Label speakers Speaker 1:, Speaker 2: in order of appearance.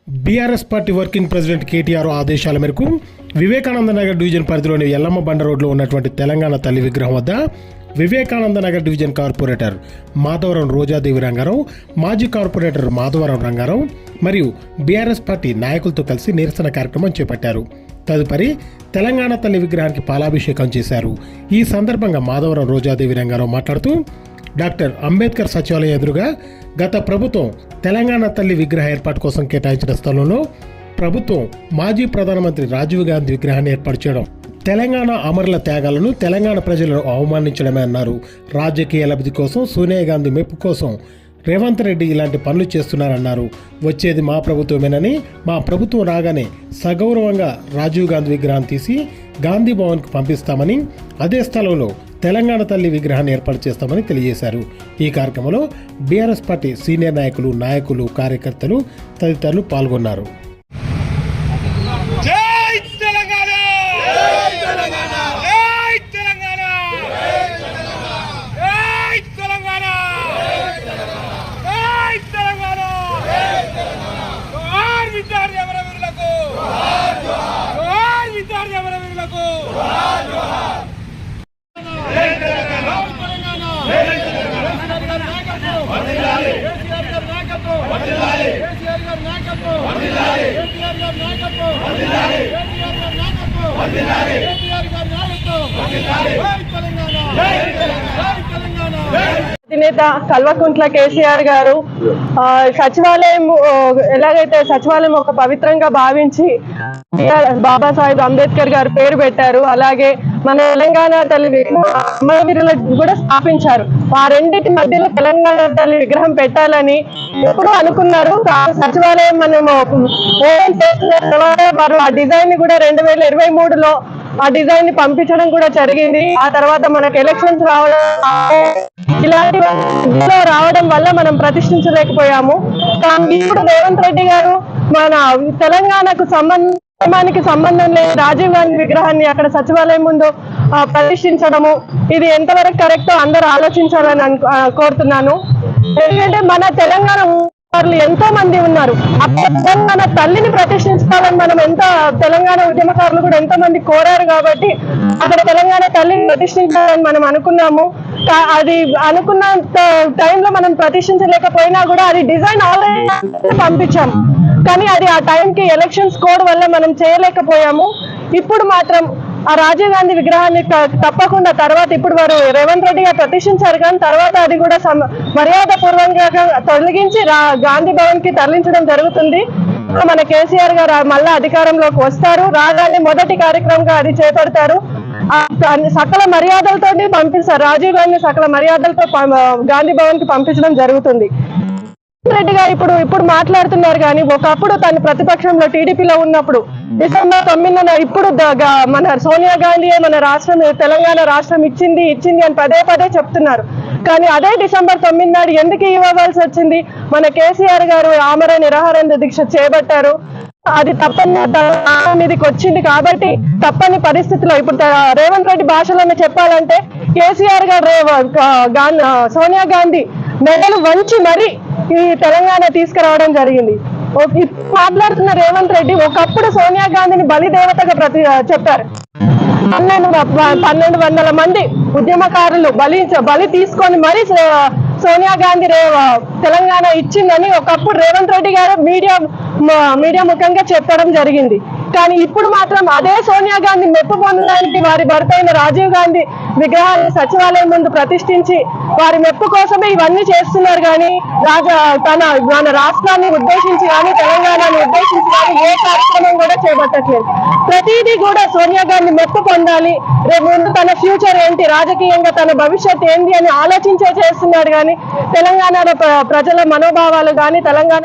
Speaker 1: BRS party working president KTR ఆదేశాల మేరకు Vivekananda Nagar division పరిధిలోని ఎల్లమ్మ బండ రోడ్లో ఉన్నటువంటి తెలంగాణ తల్లి విగ్రహం వద్ద వివేకానంద నగర్ డివిజన్ కార్పొరేటర్ మాధవరం రోజాదేవి రంగారావు, మాజీ కార్పొరేటర్ మాధవరం రంగారావు మరియు బీఆర్ఎస్ పార్టీ నాయకులతో కలిసి నిరసన కార్యక్రమం చేపట్టారు. తదుపరి తెలంగాణ తల్లి విగ్రహానికి పాలాభిషేకం చేశారు. ఈ సందర్భంగా మాధవరం రోజాదేవి రంగారావు మాట్లాడుతూ, డాక్టర్ అంబేద్కర్ సచివాలయం ఎదురుగా గత ప్రభుత్వం తెలంగాణ తల్లి విగ్రహ ఏర్పాటు కోసం కేటాయించిన స్థలంలో ప్రభుత్వం మాజీ ప్రధానమంత్రి రాజీవ్ గాంధీ విగ్రహాన్ని ఏర్పాటు చేయడం తెలంగాణ అమరుల త్యాగాలను తెలంగాణ ప్రజలను అవమానించడమే అన్నారు. రాజకీయ లబ్ధి కోసం, సోనియా గాంధీ మెప్పు కోసం రేవంత్ రెడ్డి ఇలాంటి పనులు చేస్తున్నారన్నారు. వచ్చేది మా ప్రభుత్వమేనని, మా ప్రభుత్వం రాగానే సగౌరవంగా రాజీవ్ గాంధీ విగ్రహాన్ని తీసి గాంధీ భవన్కు పంపిస్తామని, అదే స్థలంలో తెలంగాణ తల్లి విగ్రహాన్ని ఏర్పాటు చేస్తామని తెలియజేశారు. ఈ కార్యక్రమంలో బీఆర్ఎస్ పార్టీ సీనియర్ నాయకులు, కార్యకర్తలు తదితరులు పాల్గొన్నారు.
Speaker 2: అధినేత కల్వకుంట్ల కేసీఆర్ గారు సచివాలయం ఎలాగైతే సచివాలయం ఒక పవిత్రంగా భావించి బాబాసాహెబ్ అంబేద్కర్ గారు పేరు పెట్టారు, అలాగే మన తెలంగాణ తల్లి అమరవీరులను కూడా స్థాపించారు. ఆ రెండింటి మధ్యలో తెలంగాణ తల్లి విగ్రహం పెట్టాలని ఎప్పుడు అనుకున్నారు. సచివాలయం మనము ఓపెన్ చేసిన తర్వాత వారు ఆ డిజైన్ ని కూడా 2023లో ఆ డిజైన్ ని పంపించడం కూడా జరిగింది. ఆ తర్వాత మనకు ఎలక్షన్స్ ఇలాంటి రావడం వల్ల మనం ప్రతిష్ఠించలేకపోయాము. కానీ ఇప్పుడు రేవంత్ రెడ్డి గారు మన తెలంగాణకు సంబంధం లేని రాజీవ్ గాంధీ విగ్రహాన్ని అక్కడ సచివాలయం ముందు ప్రతిష్ఠించడము ఇది ఎంతవరకు కరెక్టో అందరూ ఆలోచించాలని కోరుతున్నాను. ఎందుకంటే మన తెలంగాణ ఎంతో మంది ఉన్నారు. తెలంగాణ తల్లిని ప్రతిష్ఠించాలని మనం తెలంగాణ ఉద్యమకారులు కూడా ఎంతో మంది కోరారు. కాబట్టి అక్కడ తెలంగాణ తల్లిని ప్రతిష్ఠించాలని మనం అనుకున్నాము. అది అనుకున్న టైంలో మనం ప్రతిష్ఠించలేకపోయినా కూడా అది డిజైన్ ఆల్రెడీ పంపించాము. కానీ అది ఆ టైంకి ఎలక్షన్స్ కోడ్ వల్ల మనం చేయలేకపోయాము. ఇప్పుడు మాత్రం ఆ రాజీవ్ గాంధీ విగ్రహాన్ని తప్పకుండా తర్వాత ఇప్పుడు వారు రేవంత్ రెడ్డి గారు ప్రతిష్ఠించారు, కానీ తర్వాత అది కూడా మర్యాద పూర్వకంగా తొలగించి గాంధీ భవన్ కి తరలించడం జరుగుతుంది. మన కేసీఆర్ గారు మళ్ళా అధికారంలోకి వస్తారు. రాగానే మొదటి కార్యక్రమంగా అది చేపడతారు. సకల మర్యాదలతో పంపిస్తారు. రాజీవ్ గాంధీ సకల మర్యాదలతో గాంధీ భవన్ కి పంపించడం జరుగుతుంది. రెడ్డి గారు ఇప్పుడు మాట్లాడుతున్నారు, కానీ ఒకప్పుడు తను ప్రతిపక్షంలో టీడీపీలో ఉన్నప్పుడు డిసెంబర్ 9న ఇప్పుడు మన సోనియా గాంధీ మన రాష్ట్రం తెలంగాణ రాష్ట్రం ఇచ్చింది అని పదే చెప్తున్నారు. కానీ అదే డిసెంబర్ 9 నాడు ఎందుకు ఇవ్వాల్సి వచ్చింది? మన కేసీఆర్ గారు ఆమరణ నిరాహార దీక్ష చేపట్టారు. అది మీదకి వచ్చింది కాబట్టి తప్పని పరిస్థితిలో ఇప్పుడు రేవంత్ రెడ్డి భాషలోనే చెప్పాలంటే కేసీఆర్ గారు సోనియా గాంధీ మెడలు వంచి మరి ఈ తెలంగాణ తీసుకురావడం జరిగింది. మాట్లాడుతున్న రేవంత్ రెడ్డి ఒకప్పుడు సోనియా గాంధీని బలిదేవతగా చెప్పారు. 1200 మంది ఉద్యమకారులు బలి తీసుకొని మరి సోనియా గాంధీ తెలంగాణ ఇచ్చిందని ఒకప్పుడు రేవంత్ రెడ్డి గారు మీడియా ముఖంగా చెప్పడం జరిగింది. కానీ ఇప్పుడు మాత్రం అదే సోనియా గాంధీ మెప్పు పొందడానికి వారి భర్త అయిన రాజీవ్ గాంధీ విగ్రహాన్ని సచివాలయం ముందు ప్రతిష్ఠించి వారి మెప్పు కోసమే ఇవన్నీ చేస్తున్నారు. కానీ మన రాష్ట్రాన్ని ఉద్దేశించి కానీ తెలంగాణని ఉద్దేశించి కానీ ఏ కార్యక్రమం కూడా చేపట్టట్లేదు. ప్రతిదీ కూడా సోనియా గాంధీ మెప్పు పొందాలి, రేపు ముందు తన ఫ్యూచర్ ఏంటి, రాజకీయంగా తన భవిష్యత్ ఏంటి అని ఆలోచించే చేస్తున్నాడు. కానీ తెలంగాణ ప్రజల మనోభావాలు కానీ తెలంగాణ